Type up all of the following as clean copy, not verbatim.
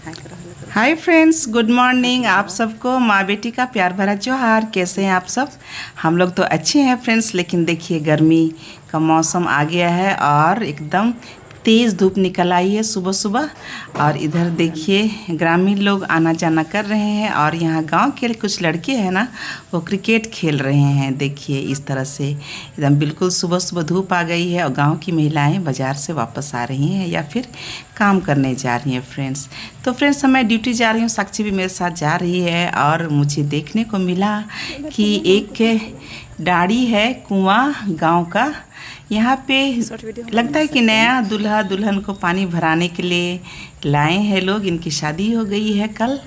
Hi friends, good morning. आप सबको माँ बेटी का प्यार भरा जोहार। कैसे हैं आप सब? हम लोग तो अच्छे हैं फ्रेंड्स, लेकिन देखिए गर्मी का मौसम आ गया है और एकदम तेज़ धूप निकल आई है सुबह सुबह। और इधर देखिए ग्रामीण लोग आना जाना कर रहे हैं और यहाँ गांव के कुछ लड़के हैं ना, वो क्रिकेट खेल रहे हैं। देखिए इस तरह से एकदम बिल्कुल सुबह सुबह धूप आ गई है और गांव की महिलाएं बाज़ार से वापस आ रही हैं या फिर काम करने जा रही हैं फ्रेंड्स। तो फ्रेंड्स मैं ड्यूटी जा रही हूँ, साक्षी भी मेरे साथ जा रही है और मुझे देखने को मिला कि एक डाड़ी है कुआं गांव का। यहाँ पे लगता है कि नया दूल्हा दुल्हन को पानी भराने के लिए लाए हैं लोग। इनकी शादी हो गई है कल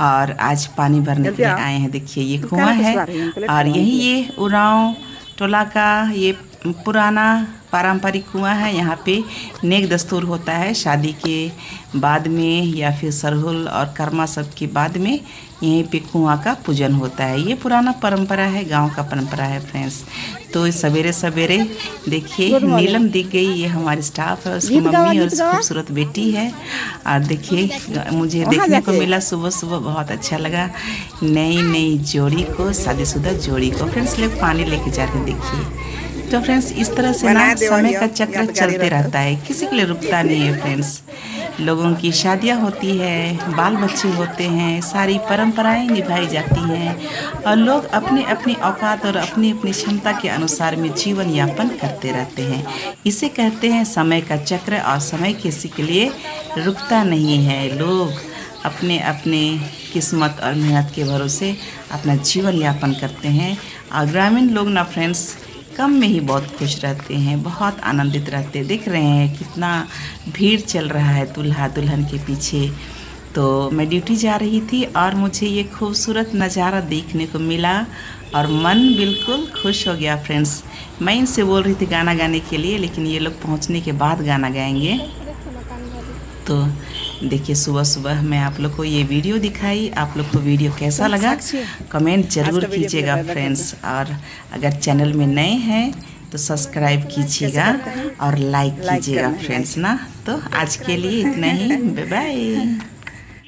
और आज पानी भरने के लिए आए हैं। देखिए ये कुआं है और यही ये उरांव टोला का ये पुराना पारंपरिक कुआं है। यहाँ पे नेक दस्तूर होता है शादी के बाद में या फिर सरहुल और कर्मा सब के बाद में यहीं पे कुआं का पूजन होता है। ये पुराना परंपरा है, गांव का परंपरा है फ्रेंड्स। तो सवेरे सवेरे देखिए नीलम दिख गई, ये हमारी स्टाफ है, उसकी मम्मी और उसकी खूबसूरत बेटी है। और देखिए मुझे देखने को मिला सुबह सुबह, बहुत अच्छा लगा नई नई जोड़ी को, शादीशुदा जोड़ी को फ्रेंड्स लोग पानी लेके जाते देखिए। तो फ्रेंड्स इस तरह से ना समय का चक्र चलते रहता है, किसी के लिए रुकता नहीं है फ्रेंड्स। लोगों की शादियां होती है, बाल बच्चे होते हैं, सारी परंपराएं निभाई जाती हैं और लोग अपनी अपनी औकात और अपनी अपनी क्षमता के अनुसार में जीवन यापन करते रहते हैं। इसे कहते हैं समय का चक्र और समय किसी के लिए रुकता नहीं है। लोग अपने अपने किस्मत और मेहनत के भरोसे अपना जीवन यापन करते हैं। और ग्रामीण लोग ना फ्रेंड्स कम में ही बहुत खुश रहते हैं, बहुत आनंदित रहते हैं। देख रहे हैं कितना भीड़ चल रहा है दूल्हा दुल्हन के पीछे। तो मैं ड्यूटी जा रही थी और मुझे ये खूबसूरत नज़ारा देखने को मिला और मन बिल्कुल खुश हो गया फ्रेंड्स। मैं इनसे बोल रही थी गाना गाने के लिए, लेकिन ये लोग पहुंचने के बाद गाना गाएंगे। तो देखिए सुबह सुबह मैं आप लोग को ये वीडियो दिखाई। आप लोग को वीडियो कैसा लगा कमेंट ज़रूर कीजिएगा फ्रेंड्स। और अगर चैनल में नए हैं तो सब्सक्राइब कीजिएगा और लाइक कीजिएगा फ्रेंड्स ना। तो आज के लिए इतना ही, बाय बाय।